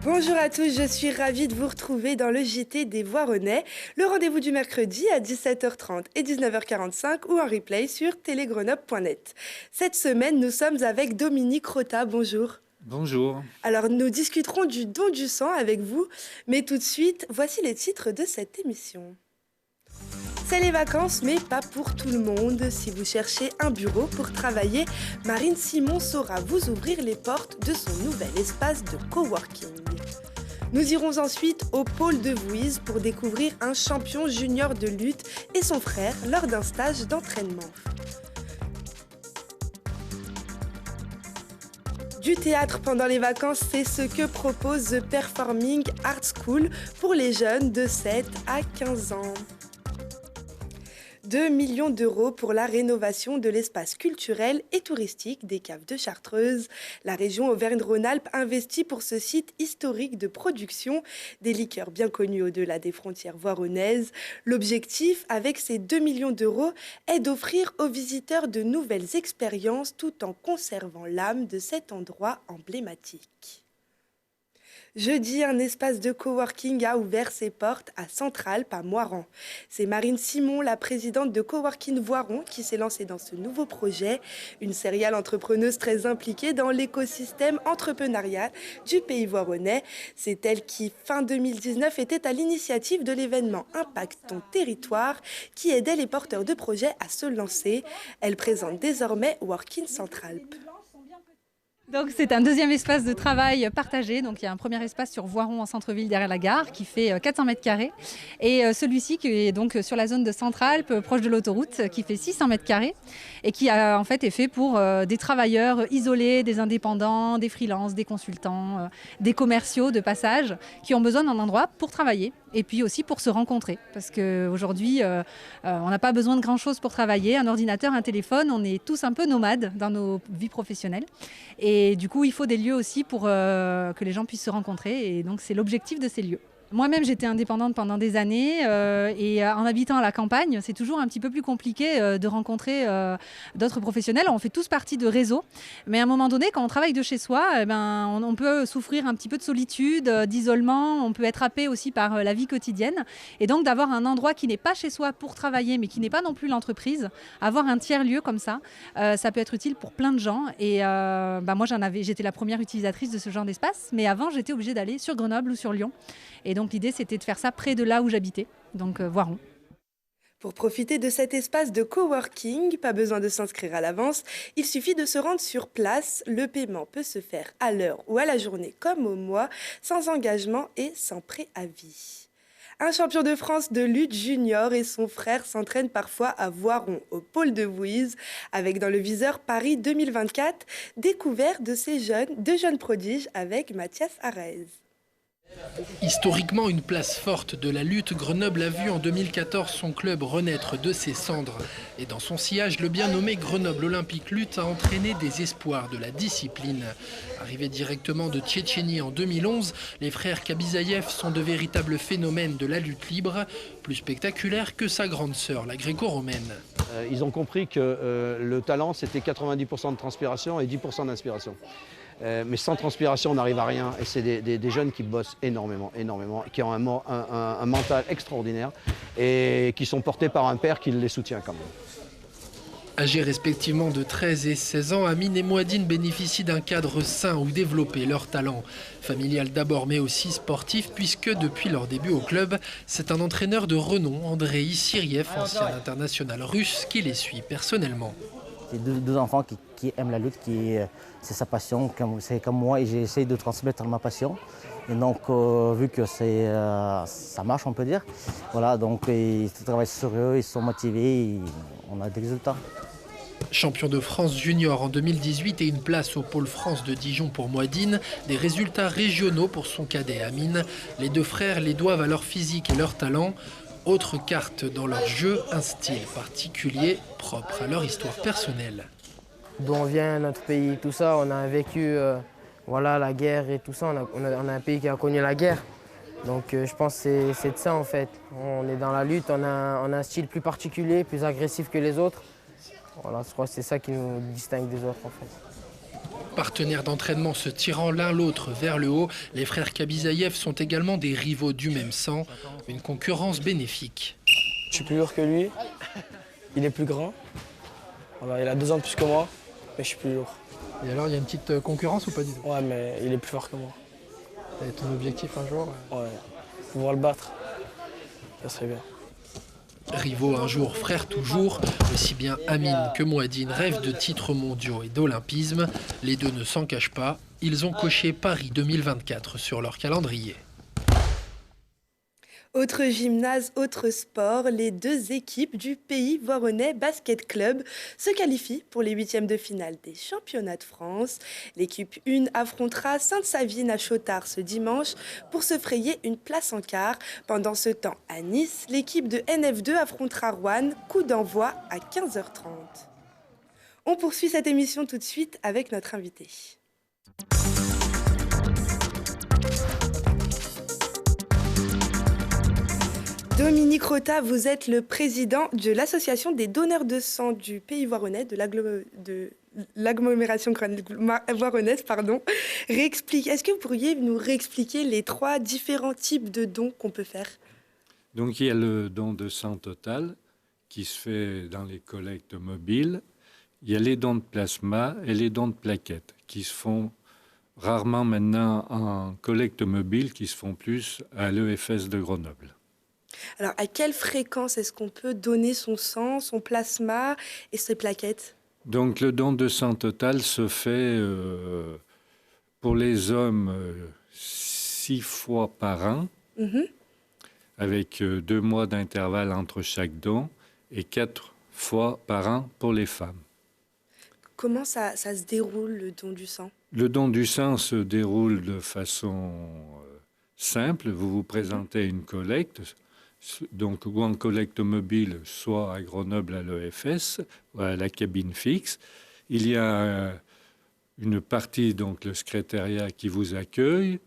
Bonjour à tous, je suis ravie de vous retrouver dans le JT des Voironnais, le rendez-vous du mercredi à 17h30 et 19h45 ou en replay sur télégrenoble.net. Cette semaine, nous sommes avec Dominique Rota, bonjour. Bonjour. Alors, nous discuterons du don du sang avec vous, mais tout de suite, voici les titres de cette émission. C'est les vacances, mais pas pour tout le monde. Si vous cherchez un bureau pour travailler, Marine Simon saura vous ouvrir les portes de son nouvel espace de coworking. Nous irons ensuite au pôle de Vouise pour découvrir un champion junior de lutte et son frère lors d'un stage d'entraînement. Du théâtre pendant les vacances, c'est ce que propose The Performing Arts School pour les jeunes de 7 à 15 ans. 2 millions d'euros pour la rénovation de l'espace culturel et touristique des caves de Chartreuse. La région Auvergne-Rhône-Alpes investit pour ce site historique de production des liqueurs bien connues au-delà des frontières voironnaises. L'objectif, avec ces 2 millions d'euros, est d'offrir aux visiteurs de nouvelles expériences tout en conservant l'âme de cet endroit emblématique. Jeudi, un espace de coworking a ouvert ses portes à Centralpes, à Moirans. C'est Marine Simon, la présidente de Coworking Voiron, qui s'est lancée dans ce nouveau projet. Une serial entrepreneuse très impliquée dans l'écosystème entrepreneurial du pays voironnais. C'est elle qui, fin 2019, était à l'initiative de l'événement Impact ton territoire, qui aidait les porteurs de projets à se lancer. Elle présente désormais Working Centralpes. Donc c'est un deuxième espace de travail partagé. Donc il y a un premier espace sur Voiron en centre-ville derrière la gare qui fait 400 mètres carrés et celui-ci qui est donc sur la zone de Centralpes proche de l'autoroute qui fait 600 mètres carrés et qui a en fait est fait pour des travailleurs isolés, des indépendants, des freelances, des consultants, des commerciaux de passage qui ont besoin d'un endroit pour travailler et puis aussi pour se rencontrer parce qu'aujourd'hui on n'a pas besoin de grand-chose pour travailler, un ordinateur, un téléphone, on est tous un peu nomades dans nos vies professionnelles. Et du coup, il faut des lieux aussi pour que les gens puissent se rencontrer. Et donc, c'est l'objectif de ces lieux. Moi-même, j'étais indépendante pendant des années et en habitant à la campagne, c'est toujours un petit peu plus compliqué de rencontrer d'autres professionnels. On fait tous partie de réseaux, mais à un moment donné, quand on travaille de chez soi, on peut souffrir un petit peu de solitude, d'isolement, on peut être happé aussi par la vie quotidienne. Et donc d'avoir un endroit qui n'est pas chez soi pour travailler, mais qui n'est pas non plus l'entreprise, avoir un tiers-lieu comme ça, ça peut être utile pour plein de gens. Et moi, j'étais la première utilisatrice de ce genre d'espace, mais avant, j'étais obligée d'aller sur Grenoble ou sur Lyon. Et donc l'idée, c'était de faire ça près de là où j'habitais, donc Voiron. Pour profiter de cet espace de coworking, pas besoin de s'inscrire à l'avance, il suffit de se rendre sur place. Le paiement peut se faire à l'heure ou à la journée comme au mois, sans engagement et sans préavis. Un champion de France de lutte junior et son frère s'entraînent parfois à Voiron, au pôle de Vouise, avec dans le viseur Paris 2024, découverte de deux jeunes prodiges avec Mathias Arez. Historiquement une place forte de la lutte, Grenoble a vu en 2014 son club renaître de ses cendres. Et dans son sillage, le bien nommé Grenoble Olympique Lutte a entraîné des espoirs de la discipline. Arrivés directement de Tchétchénie en 2011, les frères Kabizaïev sont de véritables phénomènes de la lutte libre, plus spectaculaires que sa grande sœur, la gréco-romaine. Ils ont compris que le talent, c'était 90% de transpiration et 10% d'inspiration. Mais sans transpiration, on n'arrive à rien. Et c'est des jeunes qui bossent énormément, qui ont un mental extraordinaire et qui sont portés par un père qui les soutient quand même. Âgés respectivement de 13 et 16 ans, Amine et Mouadine bénéficient d'un cadre sain où développer leur talent. Familial d'abord, mais aussi sportif, puisque depuis leur début au club, c'est un entraîneur de renom, Andrei Siriev, ancien international russe, qui les suit personnellement. C'est deux enfants qui aiment la lutte, c'est sa passion, c'est comme moi, et j'essaie de transmettre ma passion. Et donc, vu que ça marche, on peut dire, voilà, donc ils travaillent sur eux, ils sont motivés, et on a des résultats. Champion de France junior en 2018 et une place au pôle France de Dijon pour Mouadine, des résultats régionaux pour son cadet Amine. Les deux frères les doivent à leur physique et leur talent. Autre carte dans leur jeu, un style particulier propre à leur histoire personnelle. D'où on vient, notre pays, tout ça, on a vécu la guerre et tout ça, on a un pays qui a connu la guerre. Donc je pense que c'est de ça en fait. On est dans la lutte, on a un style plus particulier, plus agressif que les autres. Voilà, je crois que c'est ça qui nous distingue des autres en fait. Partenaires d'entraînement se tirant l'un l'autre vers le haut, les frères Kabizaïev sont également des rivaux du même sang, une concurrence bénéfique. Je suis plus lourd que lui, il est plus grand. Voilà, il a 2 ans de plus que moi, mais je suis plus lourd. Et alors, il y a une petite concurrence ou pas du tout? Ouais, mais il est plus fort que moi. Et ton objectif un jour? Ouais, pouvoir le battre, ça serait bien. Rivaux un jour, frères toujours, aussi bien Amine que Mouadine rêvent de titres mondiaux et d'olympisme. Les deux ne s'en cachent pas, ils ont coché Paris 2024 sur leur calendrier. Autre gymnase, autre sport, les 2 équipes du Pays Voironnais Basket Club se qualifient pour les 8e de finale des championnats de France. L'équipe 1 affrontera Sainte-Savine à Chauttard ce dimanche pour se frayer une place en quart. Pendant ce temps, à Nice, l'équipe de NF2 affrontera Roanne, coup d'envoi à 15h30. On poursuit cette émission tout de suite avec notre invité. Dominique Rota, vous êtes le président de l'association des donneurs de sang du Pays Voironnais, de l'agglomération voironnaise. Est-ce que vous pourriez nous réexpliquer les 3 différents types de dons qu'on peut faire? Donc il y a le don de sang total qui se fait dans les collectes mobiles. Il y a les dons de plasma et les dons de plaquettes qui se font rarement maintenant en collecte mobile, qui se font plus à l'EFS de Grenoble. Alors, à quelle fréquence est-ce qu'on peut donner son sang, son plasma et ses plaquettes? Donc, le don de sang total se fait pour les hommes 6 fois par an, avec 2 mois d'intervalle entre chaque don, et 4 fois par an pour les femmes. Comment ça se déroule, le don du sang? Le don du sang se déroule de façon simple. Vous vous présentez à une collecte, donc ou en collecte mobile, soit à Grenoble à l'EFS, ou à la cabine fixe. Il y a une partie, donc le secrétariat, qui vous accueille,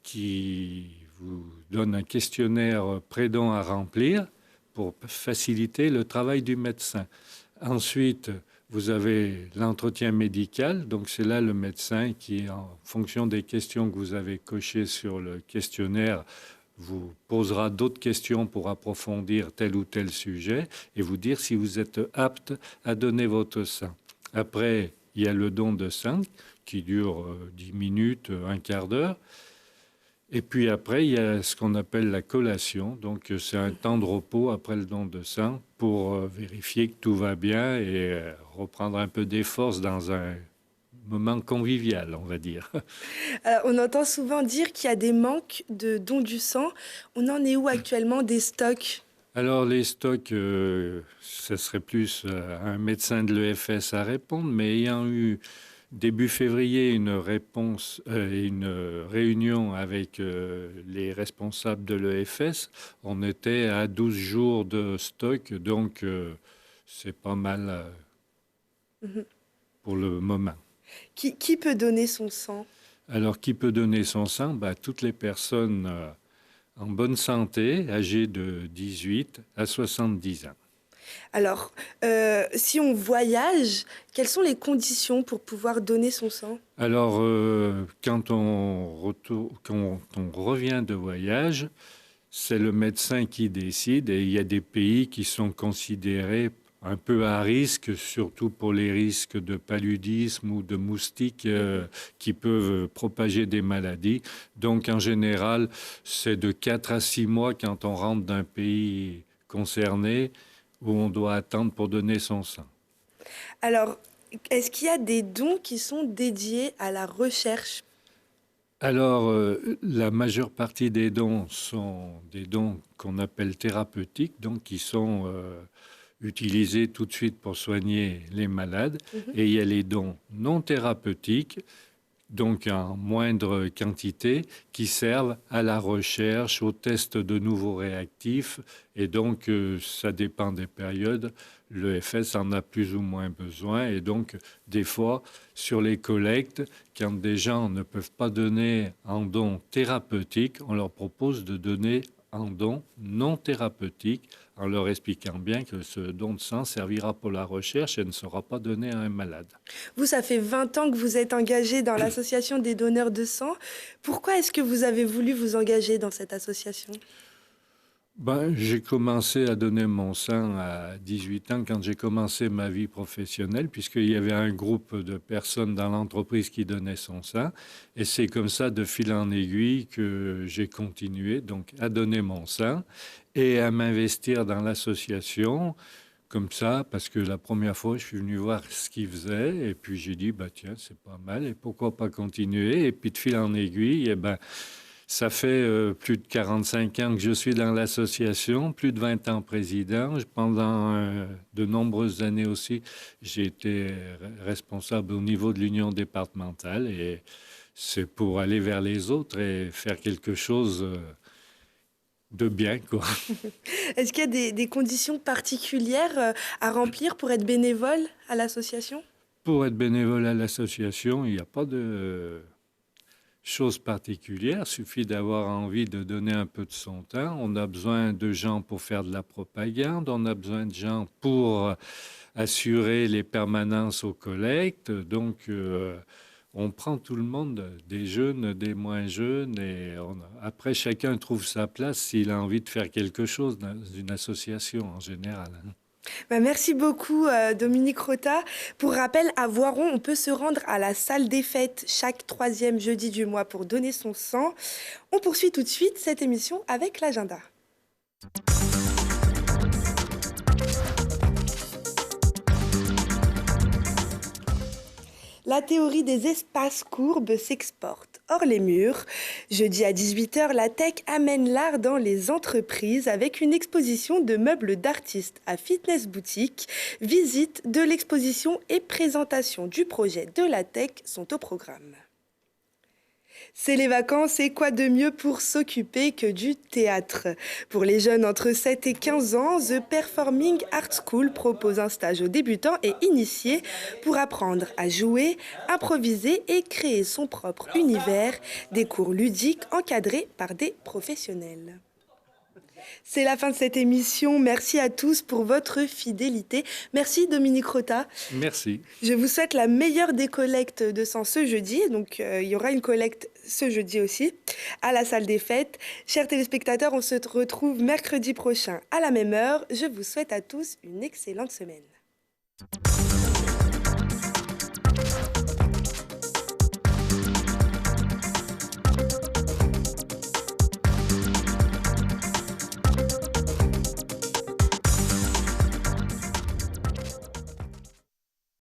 qui vous donne un questionnaire pré-don à remplir pour faciliter le travail du médecin. Ensuite, vous avez l'entretien médical, donc c'est là le médecin qui, en fonction des questions que vous avez cochées sur le questionnaire, vous posera d'autres questions pour approfondir tel ou tel sujet et vous dire si vous êtes apte à donner votre sang. Après, il y a le don de sang qui dure 10 minutes, un quart d'heure. Et puis après, il y a ce qu'on appelle la collation. Donc, c'est un temps de repos après le don de sang pour vérifier que tout va bien et reprendre un peu des forces dans un moment convivial, on va dire. Alors, on entend souvent dire qu'il y a des manques de dons du sang. On en est où actuellement des stocks? Alors, les stocks, ce serait plus un médecin de l'EFS à répondre, mais ayant eu début février une réunion avec les responsables de l'EFS, on était à 12 jours de stock, donc c'est pas mal pour le moment. Qui peut donner son sang? Alors, qui peut donner son sang? Toutes les personnes en bonne santé, âgées de 18 à 70 ans. Alors, si on voyage, quelles sont les conditions pour pouvoir donner son sang? Alors, quand on revient de voyage, c'est le médecin qui décide et il y a des pays qui sont considérés un peu à risque, surtout pour les risques de paludisme ou de moustiques qui peuvent propager des maladies. Donc, en général, c'est de 4 à 6 mois quand on rentre d'un pays concerné où on doit attendre pour donner son sang. Alors, est-ce qu'il y a des dons qui sont dédiés à la recherche? Alors, la majeure partie des dons sont des dons qu'on appelle thérapeutiques, donc qui sont utilisés tout de suite pour soigner les malades. Et il y a les dons non thérapeutiques donc en moindre quantité, qui servent à la recherche, au test de nouveaux réactifs. Et donc, ça dépend des périodes. L'EFS en a plus ou moins besoin. Et donc, des fois, sur les collectes, quand des gens ne peuvent pas donner en don thérapeutique, on leur propose de donner en don non thérapeutique, en leur expliquant bien que ce don de sang servira pour la recherche et ne sera pas donné à un malade. Vous, ça fait 20 ans que vous êtes engagé dans l'association des donneurs de sang. Pourquoi est-ce que vous avez voulu vous engager dans cette association ? J'ai commencé à donner mon sang à 18 ans quand j'ai commencé ma vie professionnelle, puisqu'il y avait un groupe de personnes dans l'entreprise qui donnaient son sang. Et c'est comme ça, de fil en aiguille, que j'ai continué donc, à donner mon sang et à m'investir dans l'association. Comme ça, parce que la première fois, je suis venu voir ce qu'ils faisaient. Et puis j'ai dit, tiens, c'est pas mal. Et pourquoi pas continuer ? Et puis de fil en aiguille, ça fait plus de 45 ans que je suis dans l'association, plus de 20 ans président. Pendant de nombreuses années aussi, j'ai été responsable au niveau de l'union départementale. Et c'est pour aller vers les autres et faire quelque chose de bien, quoi. Est-ce qu'il y a des conditions particulières à remplir pour être bénévole à l'association ? Pour être bénévole à l'association, il n'y a pas de chose particulière, il suffit d'avoir envie de donner un peu de son temps. On a besoin de gens pour faire de la propagande, on a besoin de gens pour assurer les permanences aux collectes. Donc, on prend tout le monde, des jeunes, des moins jeunes, et après, chacun trouve sa place s'il a envie de faire quelque chose dans une association en général. Merci beaucoup Dominique Rota. Pour rappel, à Voiron, on peut se rendre à la salle des fêtes chaque 3e jeudi du mois pour donner son sang. On poursuit tout de suite cette émission avec l'agenda. La théorie des espaces courbes s'exporte hors les murs. Jeudi à 18h, la tech amène l'art dans les entreprises avec une exposition de meubles d'artistes à Fitness Boutique. Visite de l'exposition et présentation du projet de la tech sont au programme. C'est les vacances et quoi de mieux pour s'occuper que du théâtre. Pour les jeunes entre 7 et 15 ans, The Performing Arts School propose un stage aux débutants et initiés pour apprendre à jouer, improviser et créer son propre univers, des cours ludiques encadrés par des professionnels. C'est la fin de cette émission. Merci à tous pour votre fidélité. Merci Dominique Rota. Merci. Je vous souhaite la meilleure des collectes de sang ce jeudi. Donc, il y aura une collecte ce jeudi aussi à la salle des fêtes. Chers téléspectateurs, on se retrouve mercredi prochain à la même heure. Je vous souhaite à tous une excellente semaine.